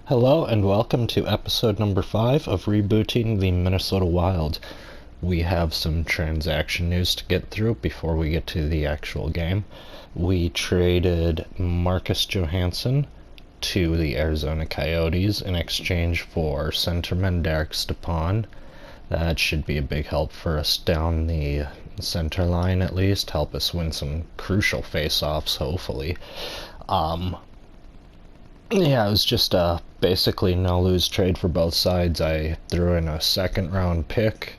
Hello and welcome to episode number 5 of Rebooting the Minnesota Wild. We have some transaction news to get through before we get to the actual game. We traded Marcus Johansson to the Arizona Coyotes in exchange for centerman Derek Stepan. That should be a big help for us down the center line, at least. Help us win some crucial face-offs, hopefully. Yeah, it was just a basically no-lose trade for both sides. I threw in a second-round pick,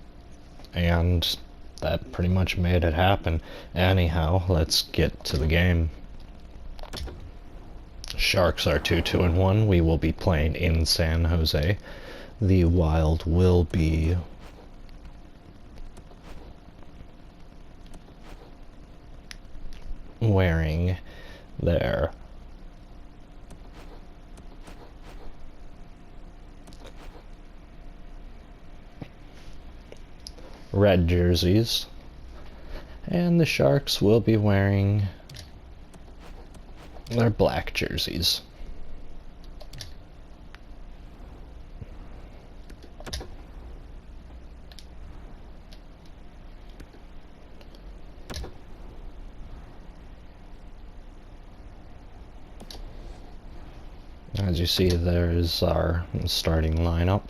and that pretty much made it happen. Anyhow, let's get to the game. Sharks are 2-2-1. We will be playing in San Jose. The Wild will be wearing their red jerseys, and the Sharks will be wearing their black jerseys. As you see, there's our starting lineup.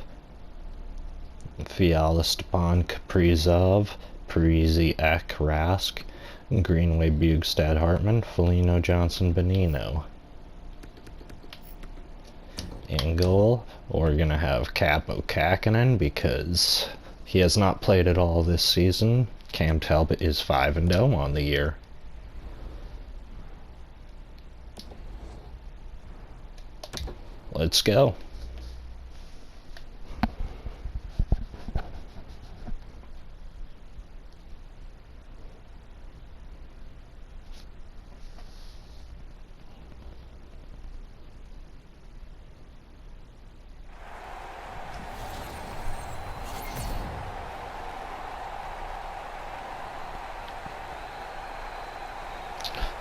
Fiala, Stepan, Kaprizov, Parise, Eck, Rask, Greenway, Bugstad, Hartman, Foligno, Johansson, Bonino. In goal, we're going to have Capo Kakinen because he has not played at all this season. Cam Talbot is 5-0 on the year. Let's go.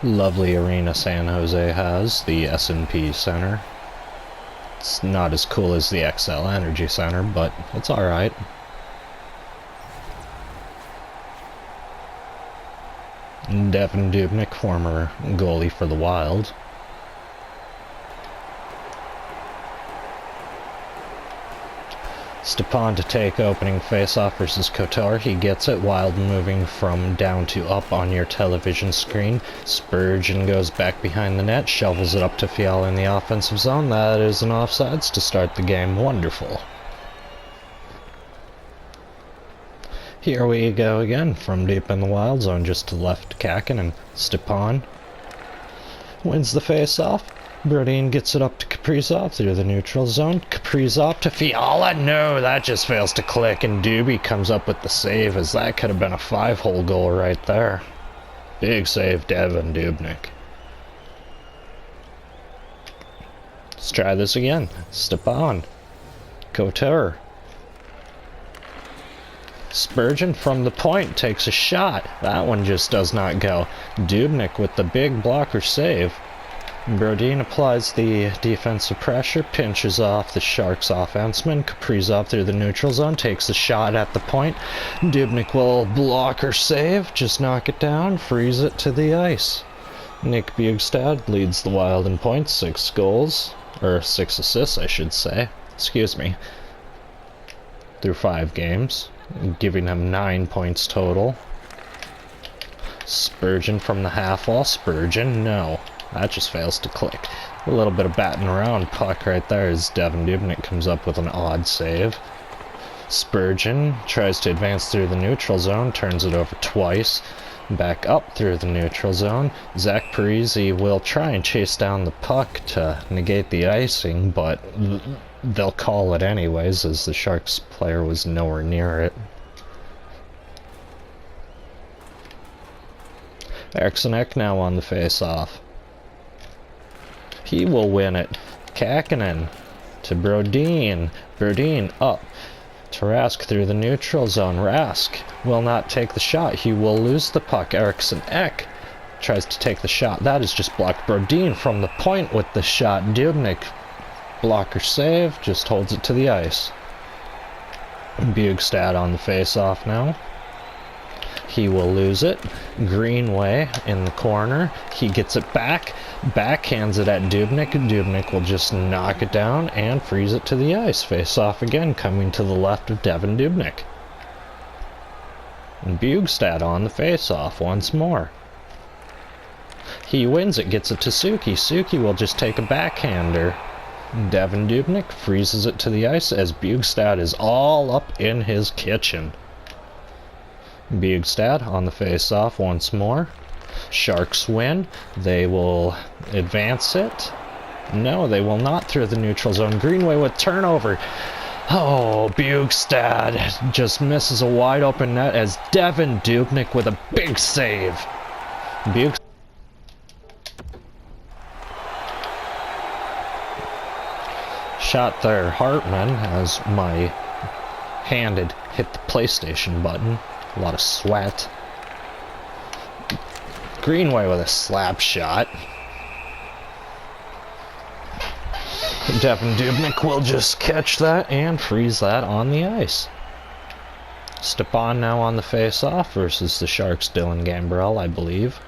Lovely arena San Jose has, the S&P Center. It's not as cool as the XL Energy Center, but it's alright. Devan Dubnyk, former goalie for the Wild. Stepan to take opening faceoff versus Couture. He gets it. Wild moving from down to up on your television screen. Spurgeon goes back behind the net, shovels it up to Fiala in the offensive zone. That is an offsides to start the game. Wonderful. Here we go again from deep in the Wild zone, just to the left Kakin, and Stepan wins the faceoff. Brodin gets it up to Kaprizov through the neutral zone. Kaprizov to Fiala. No, that just fails to click, and Doobie comes up with the save, as that could have been a 5-hole goal right there. Big save, Devan Dubnyk. Let's try this again. Stepan. Couture. Spurgeon from the point takes a shot. That one just does not go. Dubnyk with the big blocker save. Brodin applies the defensive pressure, pinches off the Sharks offenseman. Kaprizov through the neutral zone, takes the shot at the point. Dubnyk will block or save, just knock it down, freeze it to the ice. Nick Bugstad leads the Wild in points, 6 goals, or 6 assists I should say, excuse me, through 5 games, giving him 9 points total. Spurgeon from the half wall, Spurgeon, no. That just fails to click. A little bit of batting around puck right there as Devan Dubnyk comes up with an odd save. Spurgeon tries to advance through the neutral zone, turns it over twice. Back up through the neutral zone. Zach Parise will try and chase down the puck to negate the icing, but they'll call it anyways, as the Sharks player was nowhere near it. Eriksson Ek now on the face-off. He will win it. Kakinen to Brodin. Brodin up to Rask through the neutral zone. Rask will not take the shot. He will lose the puck. Eriksson Ek tries to take the shot. That is just blocked. Brodin from the point with the shot. Dubnyk blocker save, just holds it to the ice. Bugstad on the face-off now. He will lose it. Greenway in the corner. He gets it back. Backhands it at Dubnyk. Dubnyk will just knock it down and freeze it to the ice. Face-off again, coming to the left of Devan Dubnyk. And Bugstad on the face-off once more. He wins it, gets it to Suki. Suki will just take a backhander. Devan Dubnyk freezes it to the ice as Bugstad is all up in his kitchen. Bugstad on the face-off once more. Sharks win. They will advance it. No, they will not through the neutral zone. Greenway with turnover. Oh, Bugstad just misses a wide open net as Devan Dubnyk with a big save. Bugstad. Shot there, Hartman, as my hand had hit the PlayStation button. A lot of sweat. Greenway with a slap shot. Devan Dubnyk will just catch that and freeze that on the ice. Stepan now on the face-off versus the Sharks' Dylan Gambrell, I believe.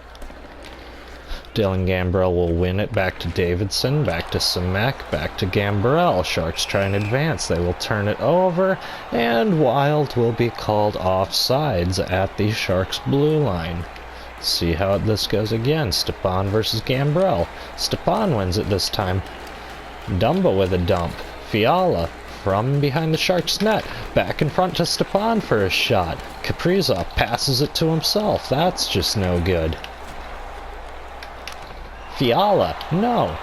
Dylan Gambrell will win it back to Davidson, back to Samek, back to Gambrell. Sharks try and advance. They will turn it over, and Wild will be called offsides at the Sharks' blue line. See how this goes again. Stepan versus Gambrell. Stepan wins it this time. Dumba with a dump. Fiala from behind the Sharks' net. Back in front to Stepan for a shot. Kaprizov passes it to himself. That's just no good. Fiala, no.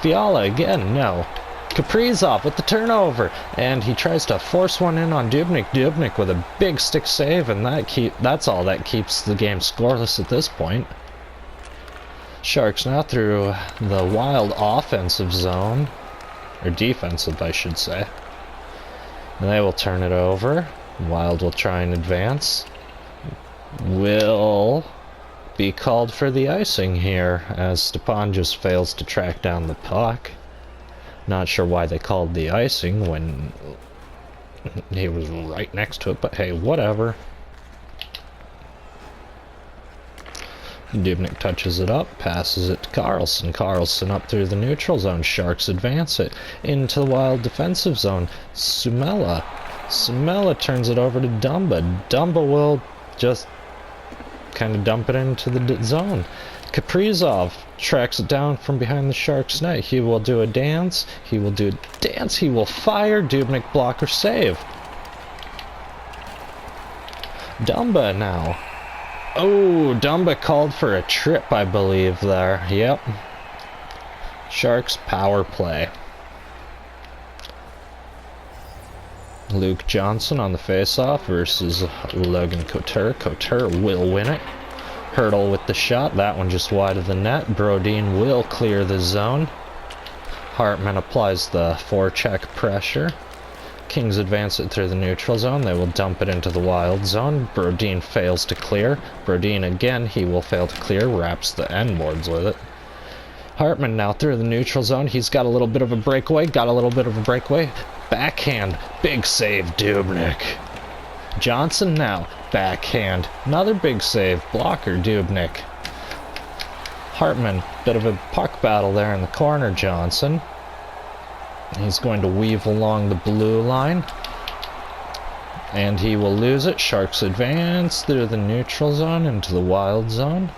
Fiala again, no. Kaprizov with the turnover, and he tries to force one in on Dubnyk. Dubnyk with a big stick save, and that's all that keeps the game scoreless at this point. Sharks now through the Wild offensive zone, or defensive, I should say. And they will turn it over. Wild will try and advance. Will be called for the icing here, as Stepan just fails to track down the puck. Not sure why they called the icing when he was right next to it, but hey, whatever. Dubnyk touches it up, passes it to Karlsson. Karlsson up through the neutral zone. Sharks advance it into the Wild defensive zone. Sumela turns it over to Dumba. Dumba will just kind of dump it into the zone. Kaprizov tracks it down from behind the Sharks' net. He will do a dance. He will fire. Dubnyk blocker save. Dumba now. Oh, Dumba called for a trip, I believe, there. Yep. Sharks power play. Luke Johansson on the face-off versus Logan Couture. Couture will win it. Hurdle with the shot. That one just wide of the net. Brodin will clear the zone. Hartman applies the forecheck pressure. Kings advance it through the neutral zone. They will dump it into the Wild zone. Brodin fails to clear. Brodin again, he will fail to clear. Wraps the end boards with it. Hartman now through the neutral zone. He's got a little bit of a breakaway. Backhand. Big save, Dubnyk. Johnson now. Backhand. Another big save. Blocker, Dubnyk. Hartman. Bit of a puck battle there in the corner, Johnson. He's going to weave along the blue line. And he will lose it. Sharks advance through the neutral zone into the Wild zone.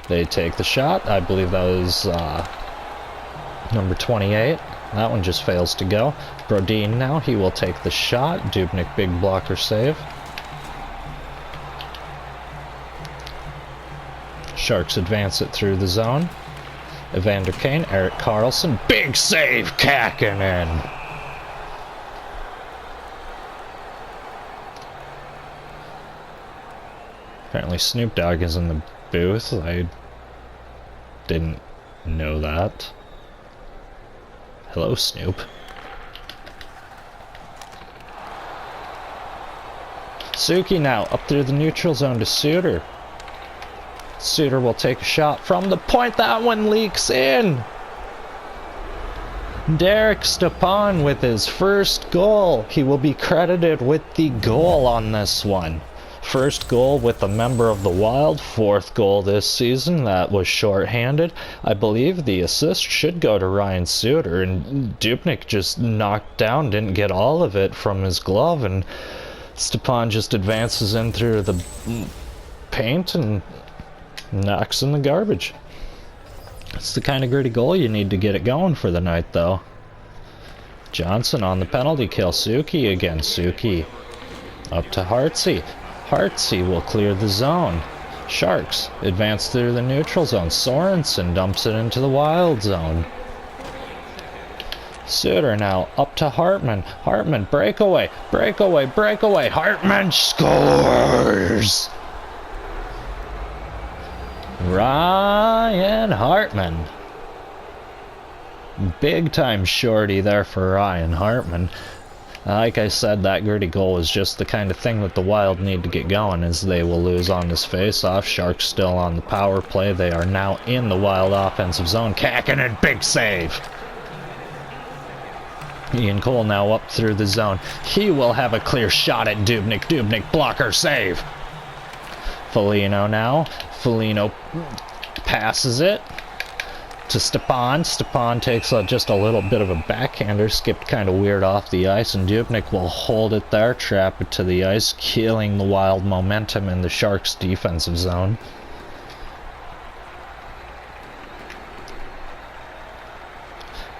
They take the shot. I believe that was number 28. That one just fails to go. Brodin now, he will take the shot. Dubnyk, big blocker save. Sharks advance it through the zone. Evander Kane, Erik Karlsson, big save, Kakkonen. Apparently Snoop Dogg is in the booth. I didn't know that. Hello, Snoop. Suki now up through the neutral zone to Suter. Suter will take a shot from the point. That one leaks in. Derek Stepan with his first goal. He will be credited with the goal on this one. First goal with a member of the Wild, fourth goal this season. That was shorthanded. I believe the assist should go to Ryan Suter, and Dubnyk just knocked down, didn't get all of it from his glove, and Stepan just advances in through the paint and knocks in the garbage. It's the kind of gritty goal you need to get it going for the night, though. Johansson on the penalty kill. Suki again. Suki up to Hartsey. Hartsey will clear the zone. Sharks advance through the neutral zone. Sorensen dumps it into the Wild zone. Suter now up to Hartman. Hartman breakaway. Breakaway. Breakaway. Hartman scores! Ryan Hartman. Big time shorty there for Ryan Hartman. Like I said, that gritty goal is just the kind of thing that the Wild need to get going, as they will lose on this face-off. Sharks still on the power play. They are now in the Wild offensive zone. Kakinen, big save. Ian Cole now up through the zone. He will have a clear shot at Dubnyk. Dubnyk blocker save. Foligno now. Foligno passes it to Stepan. Stepan takes just a little bit of a backhander, skipped kind of weird off the ice, and Dubnyk will hold it there, trap it to the ice, killing the Wild momentum in the Sharks' defensive zone.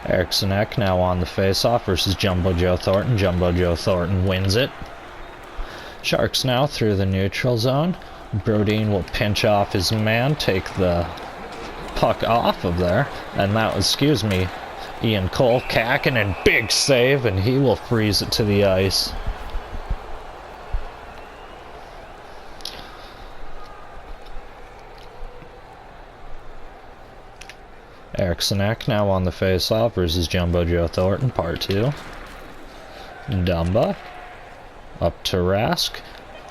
Eriksson Ek now on the face-off versus Jumbo Joe Thornton. Jumbo Joe Thornton wins it. Sharks now through the neutral zone. Brodin will pinch off his man, take the puck off of there, and that was, excuse me, Ian Cole. Kakinen, big save, and he will freeze it to the ice. Eriksson Ek now on the face-off versus Jumbo Joe Thornton, part 2. Dumba up to Rask.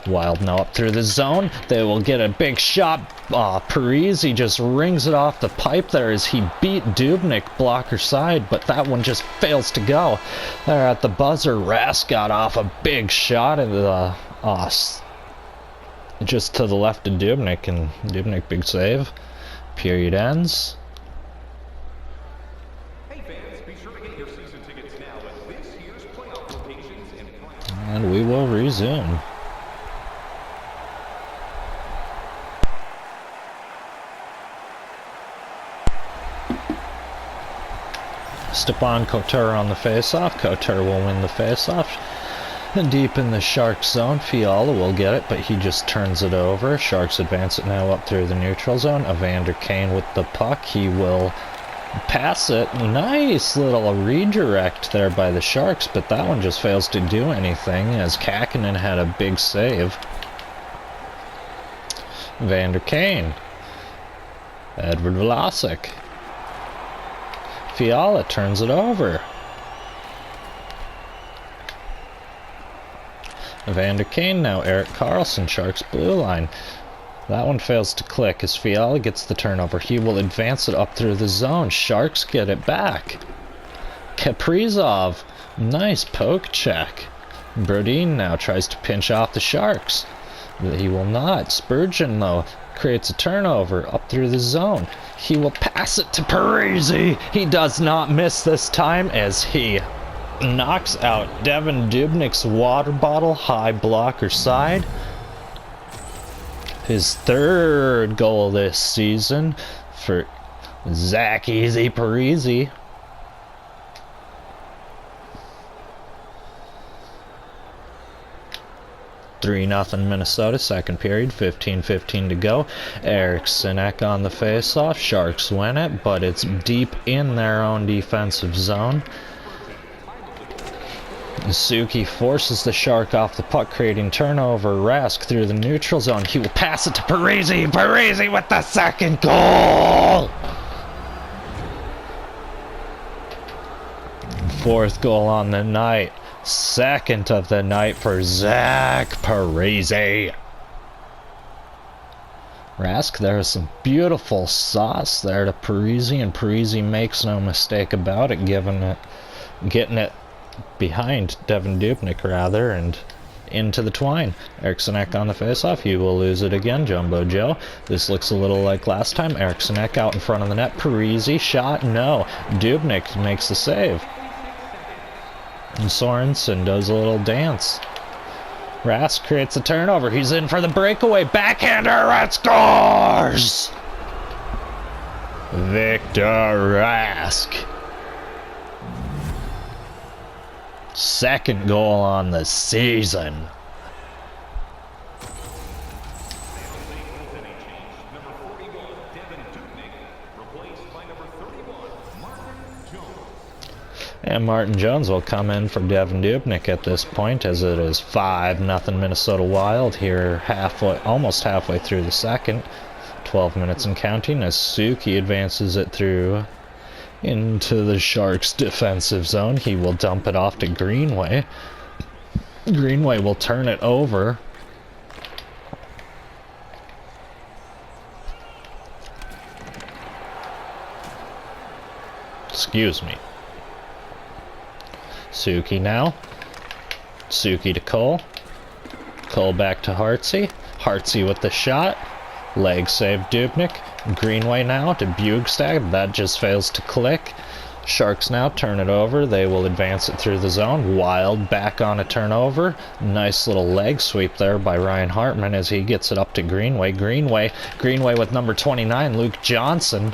Wild now up through the zone. They will get a big shot. Parisi just rings it off the pipe there as he beat Dubnyk blocker side, but that one just fails to go. There at the buzzer, Rask got off a big shot in the just to the left of Dubnyk, and Dubnyk big save. Period ends. Hey fans, be sure to get your season tickets now at this year's playoff locations in and we will resume. Stepan Couture on the face-off. Couture will win the face-off. And deep in the Sharks zone, Fiala will get it, but he just turns it over. Sharks advance it now up through the neutral zone. Evander Kane with the puck. He will pass it. Nice little redirect there by the Sharks, but that one just fails to do anything, as Kakinen had a big save. Evander Kane. Edward Vlasic. Fiala turns it over. Evander Kane now. Erik Karlsson, Sharks blue line. That one fails to click as Fiala gets the turnover. He will advance it up through the zone. Sharks get it back. Kaprizov. Nice poke check. Brodin now tries to pinch off the Sharks. He will not. Spurgeon, though, creates a turnover up through the zone. He will pass it to Parisi. He does not miss this time as he knocks out Devin Dubnyk's water bottle high blocker side. His third goal this season for Zach Easy Parisi. (3-0) Minnesota, second period, 15:15 to go. Eriksson Ek on the face-off. Sharks win it, but it's deep in their own defensive zone. Suki forces the Shark off the puck, creating turnover. Rask through the neutral zone. He will pass it to Parisi. Parisi with the second goal! Fourth goal on the night. Second of the night for Zach Parisi. Rask, there's some beautiful sauce there to Parisi, and Parisi makes no mistake about it, getting it behind Devin Dubnyk, rather, and into the twine. Erikssonek on the faceoff. He will lose it again. Jumbo Joe. This looks a little like last time. Erikssonek out in front of the net. Parisi shot. No. Dubnyk makes the save. And Sorensen does a little dance. Rask creates a turnover. He's in for the breakaway. Backhander and scores! Victor Rask. Second goal on the season. And Martin Jones will come in for Devin Dubnyk at this point, as it is 5-0 Minnesota Wild here, almost halfway through the second. 12 minutes and counting as Suki advances it through into the Sharks' defensive zone. He will dump it off to Greenway. Greenway will turn it over. Excuse me. Suki now. Suki to Cole. Cole back to Hartsey. Hartsey with the shot. Leg save Dubnyk. Greenway now to Bugstad. That just fails to click. Sharks now turn it over. They will advance it through the zone. Wild back on a turnover. Nice little leg sweep there by Ryan Hartman as he gets it up to Greenway. Greenway with number 29, Luke Johansson.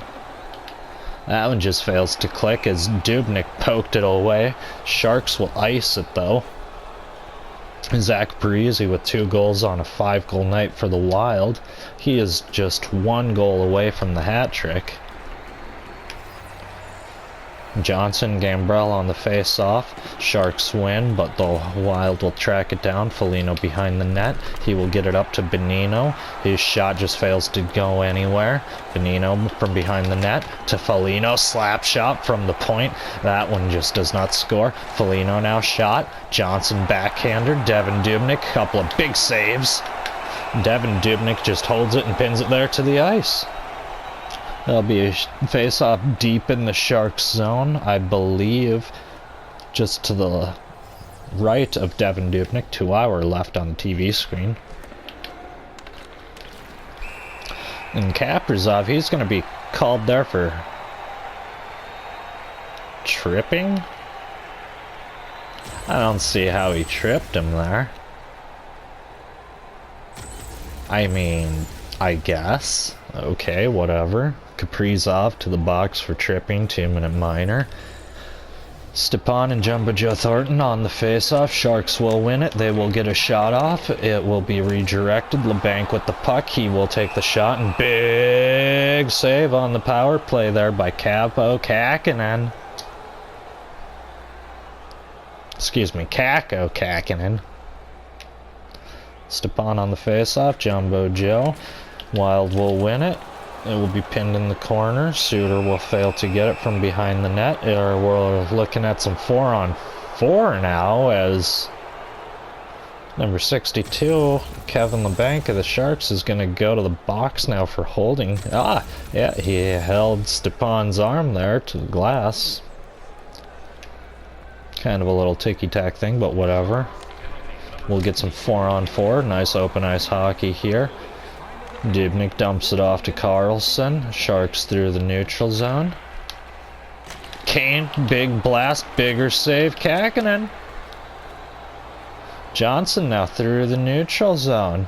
That one just fails to click as Dubnyk poked it away. Sharks will ice it though. Zach Parise with 2 goals on a 5-goal night for the Wild. He is just 1 goal away from the hat trick. Johnson, Gambrell on the face-off. Sharks win, but the Wild will track it down. Foligno behind the net. He will get it up to Bonino. His shot just fails to go anywhere. Bonino from behind the net to Foligno. Slap shot from the point. That one just does not score. Foligno now shot. Johnson backhander. Devin Dubnyk, couple of big saves. Devin Dubnyk just holds it and pins it there to the ice. There'll be a face-off deep in the Sharks zone, I believe, just to the right of Devin Dubnyk, to our left on the TV screen. And Kaprizov, he's going to be called there for tripping? I don't see how he tripped him there. I mean, I guess. Okay, whatever. Kaprizov to the box for tripping, 2-minute minor. Stepan and Jumbo Joe Thornton on the face-off. Sharks will win it. They will get a shot off. It will be redirected. LeBanc with the puck. He will take the shot, and big save on the power play there by Capo Kakinen. Excuse me, Kako Kakinen. Stepan on the face-off. Jumbo Joe. Wild will win it. It will be pinned in the corner. Suter will fail to get it from behind the net. We're looking at some 4-on-4 now as number 62, Kevin LeBanc of the Sharks, is going to go to the box now for holding. Yeah, he held Stepan's arm there to the glass. Kind of a little ticky-tack thing, but whatever. We'll get some 4-on-4. Nice open ice hockey here. Dubnyk dumps it off to Carlson. Sharks through the neutral zone. Kane, big blast, bigger save. Kakinen. Johnson now through the neutral zone.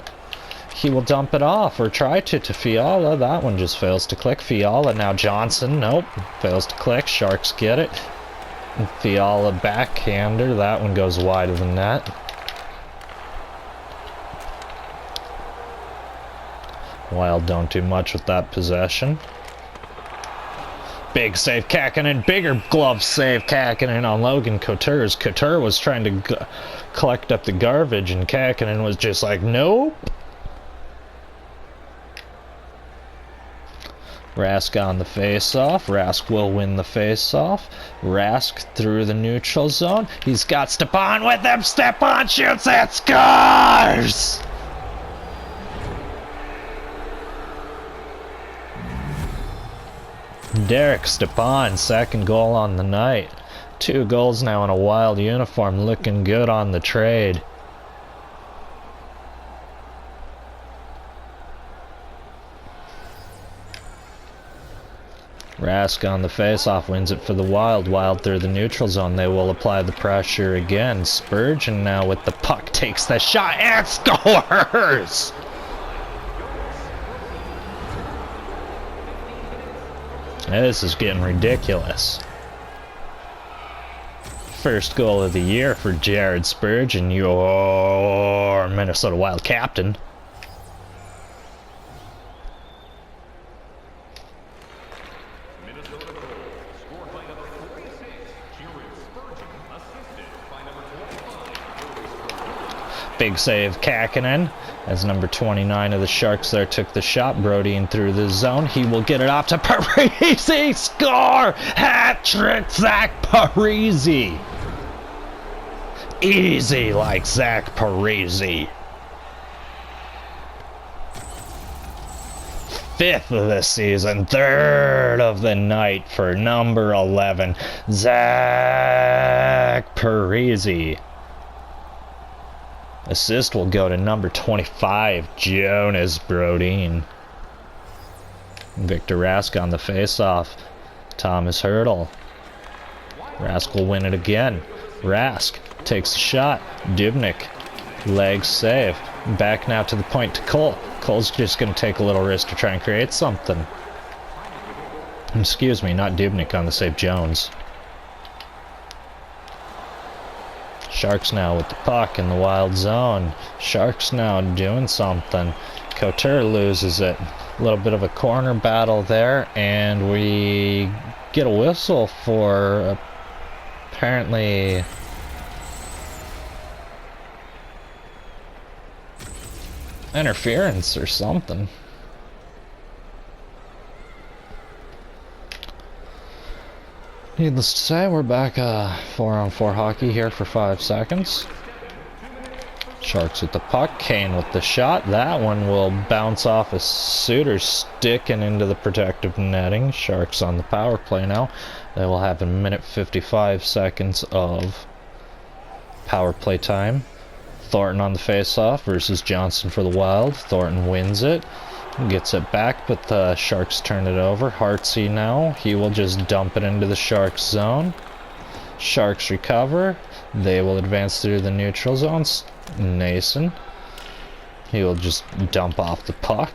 He will dump it off, or try to Fiala. That one just fails to click. Fiala now Johnson. Nope, fails to click. Sharks get it. And Fiala backhander. That one goes wide of the net. Wild don't do much with that possession. Big save Kakinen, bigger glove save Kakinen on Logan Couture, as Couture was trying to collect up the garbage and Kakinen was just like, nope. Rask on the face-off. Rask will win the face-off. Rask through the neutral zone. He's got Stepan with him. Stepan shoots and scores! Derek Stepan, second goal on the night. 2 goals now in a Wild uniform, looking good on the trade. Rask on the face-off wins it for the Wild. Wild through the neutral zone. They will apply the pressure again. Spurgeon now with the puck takes the shot and scores! This is getting ridiculous. First goal of the year for Jared Spurgeon, your Minnesota Wild captain. Big save Kakinen as number 29 of the Sharks there took the shot. Brody in through the zone. He will get it off to Parise. Score! Hat-trick Zach Parise. Easy like Zach Parise. 5th of the season, 3rd of the night for number 11, Zach Parise. Assist will go to number 25, Jonas Brodin. Victor Rask on the face-off. Thomas Hurdle. Rask will win it again. Rask takes the shot. Dubnyk. Leg save. Back now to the point to Cole. Cole's just going to take a little risk to try and create something. Excuse me, not Dubnyk on the save, Jones. Sharks now with the puck in the Wild zone. Sharks now doing something. Couture loses it. A little bit of a corner battle there, and we get a whistle for apparently interference or something. Needless to say, we're back 4-on-4 hockey here for 5 seconds. Sharks with the puck, Kane with the shot. That one will bounce off a Suter's stick and into the protective netting. Sharks on the power play now. They will have a minute 55 seconds of power play time. Thornton on the face-off versus Johansson for the Wild. Thornton wins it. Gets it back, but the Sharks turn it over. Hartsey now. He will just dump it into the Sharks zone. Sharks recover. They will advance through the neutral zones. Nason. He will just dump off the puck.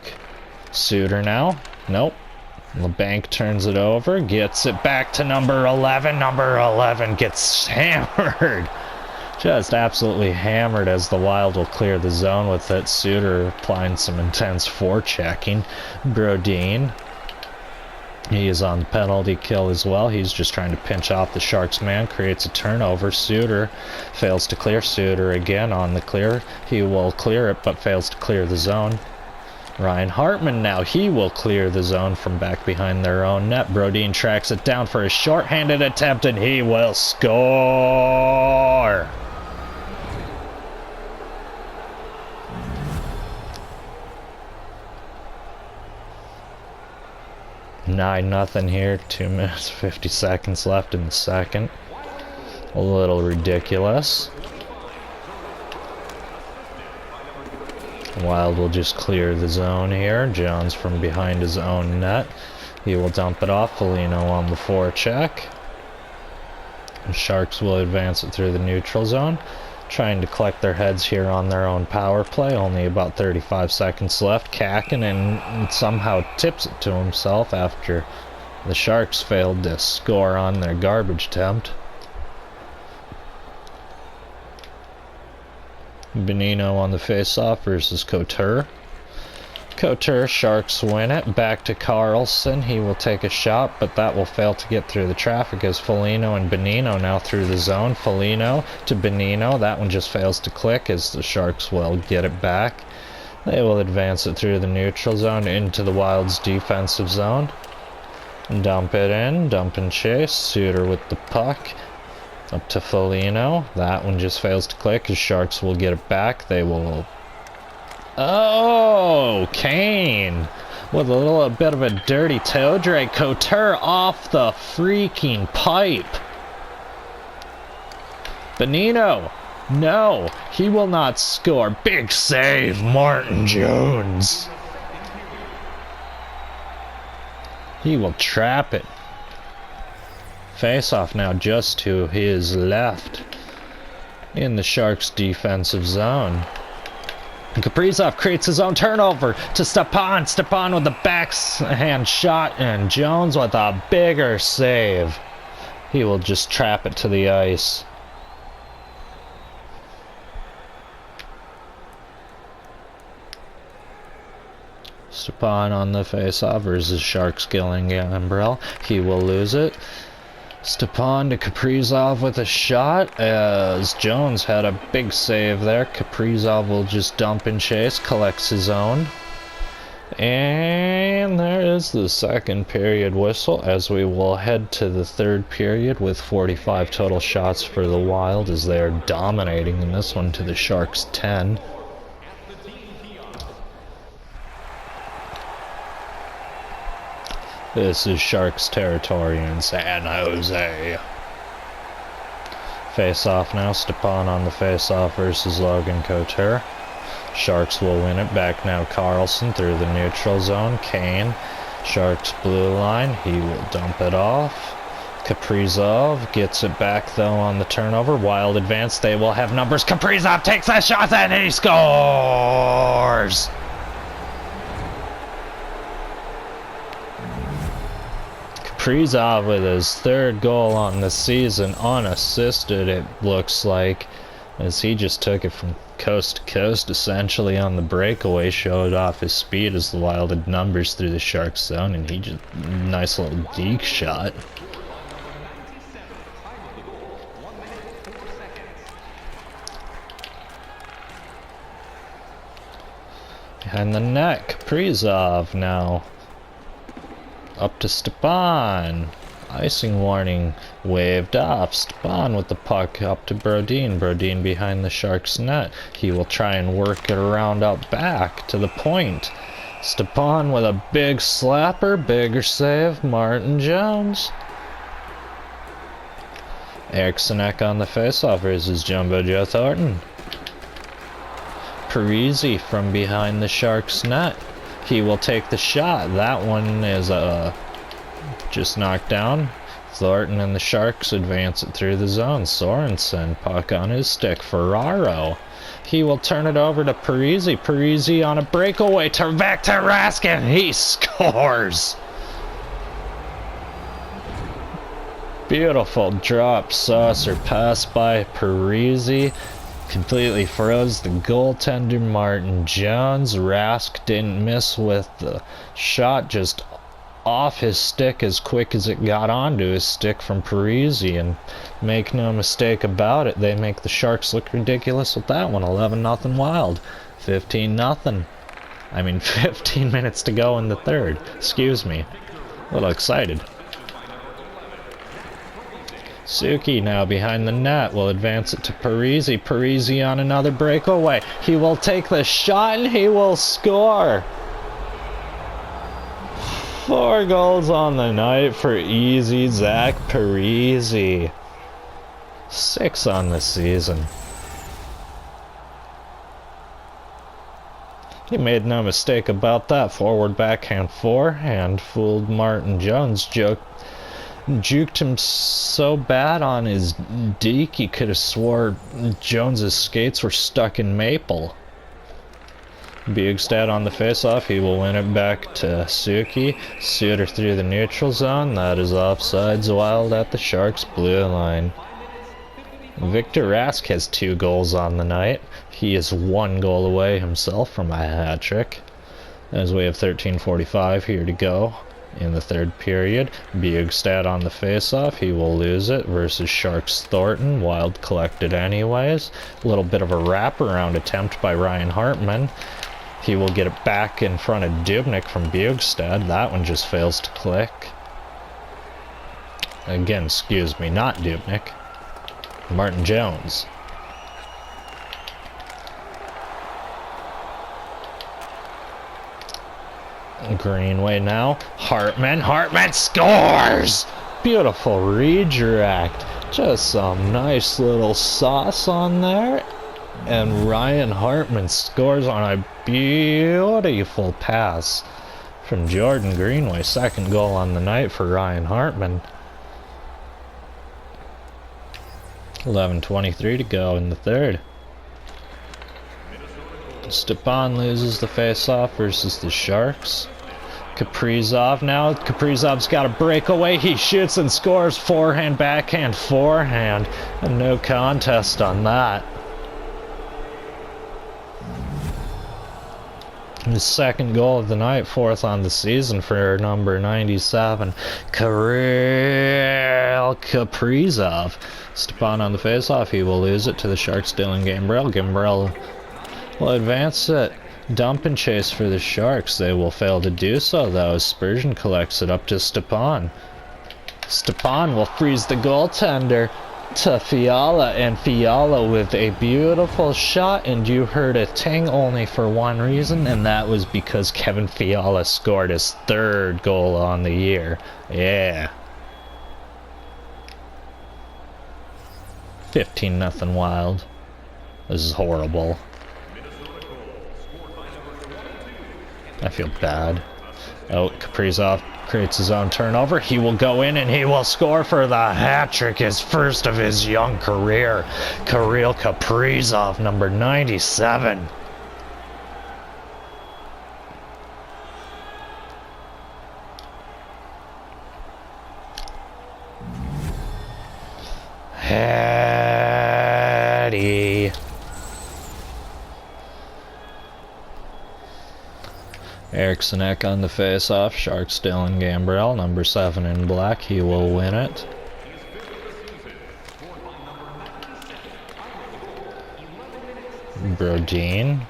Suter now. Nope. LeBanc turns it over. Gets it back to number 11. Number 11 gets hammered. Just absolutely hammered as the Wild will clear the zone with it. Suter applying some intense forechecking. Brodin. He is on the penalty kill as well. He's just trying to pinch off the Sharks man. Creates a turnover. Suter fails to clear. Suter again on the clear. He will clear it but fails to clear the zone. Ryan Hartman now. He will clear the zone from back behind their own net. Brodin tracks it down for a short-handed attempt and he will score. 9-0 here, 2 minutes 50 seconds left in the second. A little ridiculous. Wild will just clear the zone here. Jones from behind his own net. He will dump it off. Foligno on the forecheck. Sharks will advance it through the neutral zone. Trying to collect their heads here on their own power play. Only about 35 seconds left. Kakinen somehow tips it to himself after the Sharks failed to score on their garbage attempt. Benino on the face-off versus Couture. Couture, Sharks win it. Back to Carlson. He will take a shot, but that will fail to get through the traffic as Foligno and Benino now through the zone. Foligno to Benino. That one just fails to click as the Sharks will get it back. They will advance it through the neutral zone into the Wild's defensive zone. Dump it in. Dump and chase. Suter with the puck. Up to Foligno. That one just fails to click as Sharks will get it back. They will... Oh, Kane with a little bit of a dirty toe drag. Couture off the freaking pipe. Benino. No, he will not score. Big save, Martin Jones. He will trap it. Face off now just to his left in the Sharks' defensive zone. Kaprizov creates his own turnover to Stepan. Stepan with the backhand shot, and Jones with a bigger save. He will just trap it to the ice. Stepan on the face-off versus Sharks killing Gambrell. He will lose it. Stepan to Kaprizov with a shot as Jones had a big save there. Kaprizov will just dump and chase, collects his own. And there is the second period whistle as we will head to the third period with 45 total shots for the Wild as they are dominating in this one to the Sharks' 10. This is Sharks territory in San Jose. Face-off now. Stepan on the face-off versus Logan Couture. Sharks will win it. Back now Carlson through the neutral zone. Kane. Sharks blue line. He will dump it off. Kaprizov gets it back though on the turnover. Wild advance. They will have numbers. Kaprizov takes a shot and he scores! Kaprizov with his third goal on the season, unassisted it looks like, as he just took it from coast to coast essentially on the breakaway, showed off his speed as the Wild had numbers through the Sharks zone, and he just, nice little deke shot. Behind the net, Kaprizov now. Up to Stepan. Icing warning waved off. Stepan with the puck up to Brodin. Brodin behind the Sharks net. He will try and work it around out back to the point. Stepan with a big slapper. Bigger save. Martin Jones. Erikssonek on the faceoff versus Jumbo Joe Thornton. Parisi from behind the Sharks net. He will take the shot. That one is just knocked down. Thornton and the Sharks advance it through the zone. Sorensen, puck on his stick. Ferraro. He will turn it over to Parisi. Parisi on a breakaway. Back to Raskin. He scores. Beautiful drop saucer pass by Parisi. Completely froze the goaltender Martin Jones. Rask didn't miss with the shot, just off his stick as quick as it got onto his stick from Parisi, and make no mistake about it, they make the Sharks look ridiculous with that one. 11-0 Wild. 15-0. I mean 15 minutes to go in the third. Excuse me. A little excited. Suki now behind the net will advance it to Parisi. Parisi on another breakaway. He will take the shot and he will score. 4 goals on the night for easy Zach Parisi. 6 on the season. He made no mistake about that. Forward backhand forehand fooled Martin Jones. Juked him so bad on his deke he could have swore Jones's skates were stuck in maple. Bjugstad on the faceoff. He will win it back to Suki. Suter through the neutral zone. That is offsides. Wild at the Sharks blue line. Victor Rask has 2 goals on the night. He is 1 goal away himself from a hat trick. As we have 13:45 here to go in the third period. Bjugstad on the faceoff. He will lose it versus Sharks Thornton. Wild collected anyways. A little bit of a wraparound attempt by Ryan Hartman. He will get it back in front of Dubnyk from Bjugstad. That one just fails to click. Again, excuse me, not Dubnyk. Martin Jones. Greenway now. Hartman scores! Beautiful redirect. Just some nice little sauce on there. And Ryan Hartman scores on a beautiful pass from Jordan Greenway. Second goal on the night for Ryan Hartman. 11:23 to go in the third. Stepan loses the face-off versus the Sharks. Kaprizov now. Kaprizov's got a breakaway. He shoots and scores. Forehand, backhand, forehand. And no contest on that. His second goal of the night, fourth on the season for number 97, Kirill Kaprizov. Stepan on the face-off. He will lose it to the Sharks, Dylan Gambrell. Gambrell will advance it. Dump and chase for the Sharks. They will fail to do so, though, as Spurgeon collects it up to Stepan. Stepan will freeze the goaltender to Fiala, and Fiala with a beautiful shot, and you heard a ting only for one reason, and that was because Kevin Fiala scored his third goal on the year. Yeah. 15-0 Wild. This is horrible. I feel bad. Oh, Kaprizov creates his own turnover. He will go in and he will score for the hat-trick, his first of his young career. Kirill Kaprizov, number 97. Hattie. Erikssonek on the face-off. Sharks Dylan Gambrell, number 7 in black. He will win it. Brodin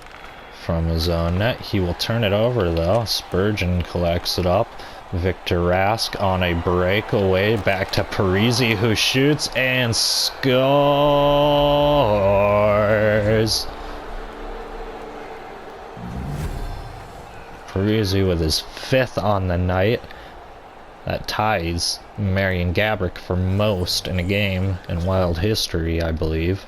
from his own net. He will turn it over, though. Spurgeon collects it up. Victor Rask on a breakaway. Back to Parisi, who shoots and scores. Parisi with his 5th on the night. That ties Marian Gabrick for most in a game in Wild history, I believe.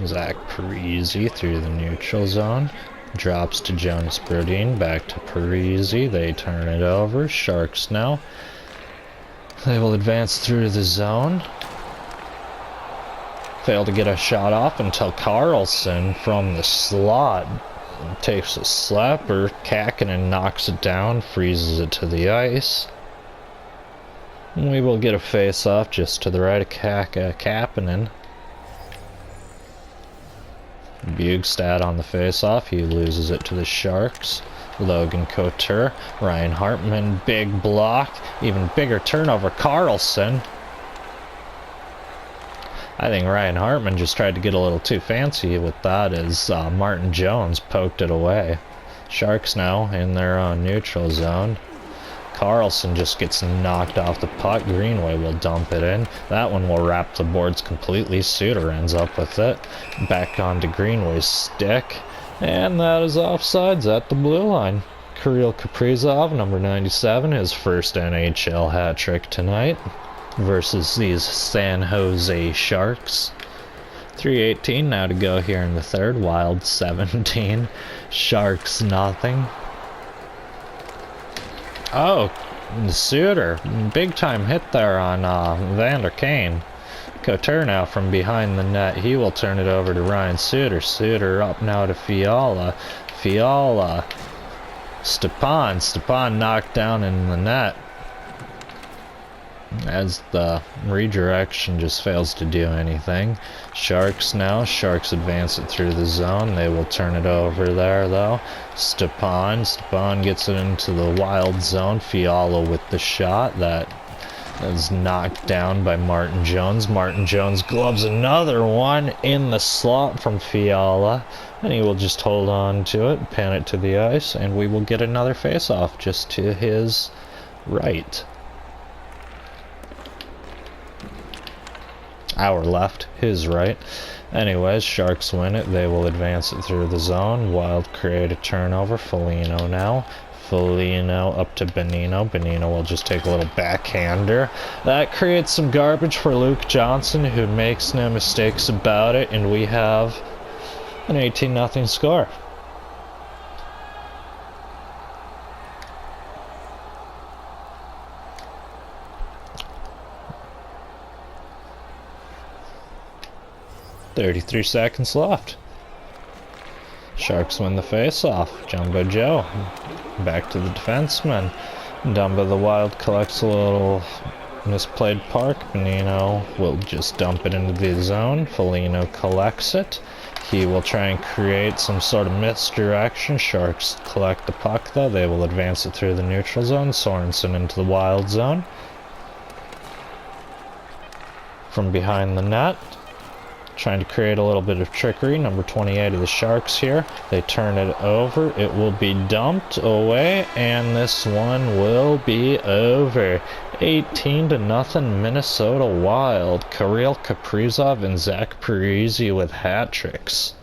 Zach Parisi through the neutral zone. Drops to Jonas Brodin. Back to Parisi. They turn it over. Sharks now. They will advance through the zone. Fail to get a shot off until Carlson from the slot takes a slapper. Kakinen knocks it down, freezes it to the ice. And we will get a face-off just to the right of Kapanen. Bugstad on the face-off. He loses it to the Sharks. Logan Couture. Ryan Hartman, big block. Even bigger turnover. Carlson. I think Ryan Hartman just tried to get a little too fancy with that as Martin Jones poked it away. Sharks now in their own neutral zone. Carlson just gets knocked off the puck. Greenway will dump it in. That one will wrap the boards completely. Suter ends up with it. Back onto Greenway's stick. And that is offsides at the blue line. Kirill Kaprizov, number 97, his first NHL hat trick tonight versus these San Jose Sharks. 3:18 now to go here in the third. Wild 17, Sharks nothing. Oh, Suter, big time hit there on Vander Kane. Couture now from behind the net. He will turn it over to Ryan Suter. Suter up now to Fiala. Fiala. Stepan knocked down in the net as the redirection just fails to do anything. Sharks now. Sharks advance it through the zone. They will turn it over there, though. Stepan gets it into the Wild zone. Fiala with the shot. That is knocked down by Martin Jones. Martin Jones gloves another one in the slot from Fiala. And he will just hold on to it, pan it to the ice, and we will get another face-off just to his right. Our left, his right. Anyways, Sharks win it. They will advance it through the zone. Wild create a turnover. Foligno now. Foligno up to Benino. Benino will just take a little backhander. That creates some garbage for Luke Johansson, who makes no mistakes about it, and we have an 18-0 score. .33 seconds left. Sharks win the face-off. Jumbo Joe back to the defenseman. Dumba the Wild collects a little misplayed park. Benino will just dump it into the zone. Foligno collects it. He will try and create some sort of misdirection. Sharks collect the puck though. They will advance it through the neutral zone. Sorensen into the Wild zone. From behind the net. Trying to create a little bit of trickery. Number 28 of the Sharks here. They turn it over. It will be dumped away, and this one will be over. 18-0 Minnesota Wild. Kirill Kaprizov and Zach Parise with hat tricks.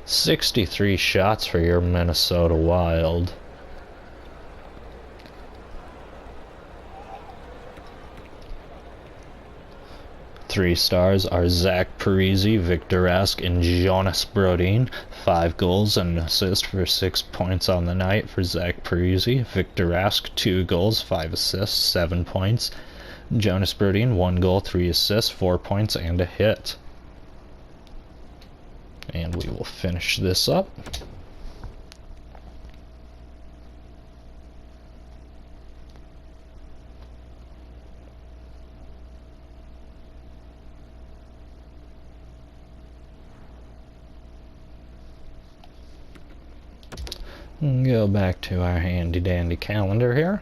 63 shots for your Minnesota Wild. Three stars are Zach Parise, Victor Rask, and Jonas Brodin. 5 goals and an assist for 6 points on the night for Zach Parise. Victor Rask, 2 goals, 5 assists, 7 points. Jonas Brodin, 1 goal, 3 assists, 4 points, and a hit. And we will finish this up. Go back to our handy dandy calendar here.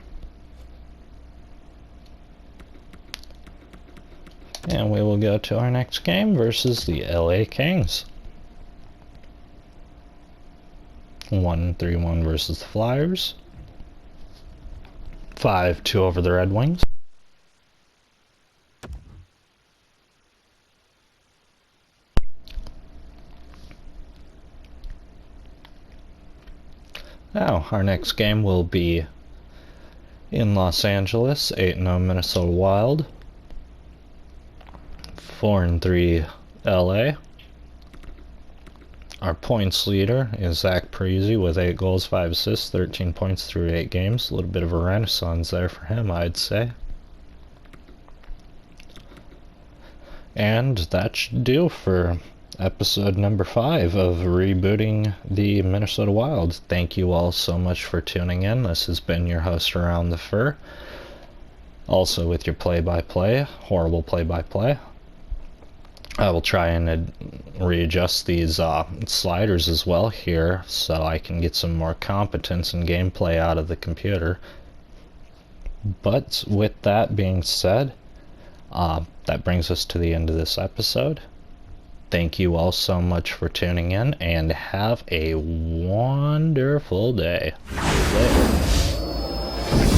And we will go to our next game versus the LA Kings. 1-3-1 versus the Flyers. 5-2 over the Red Wings. Now, our next game will be in Los Angeles, 8-0 Minnesota Wild, 4-3 LA. Our points leader is Zach Parise with 8 goals, 5 assists, 13 points through 8 games. A little bit of a renaissance there for him, I'd say. And that should do for episode number 5 of Rebooting the Minnesota Wild. Thank you all so much for tuning in. This has been your host Around the Fur. Also with your play-by-play, horrible play-by-play. I will try and readjust these sliders as well here so I can get some more competence and gameplay out of the computer. But with that being said, that brings us to the end of this episode. Thank you all so much for tuning in, and have a wonderful day. Later.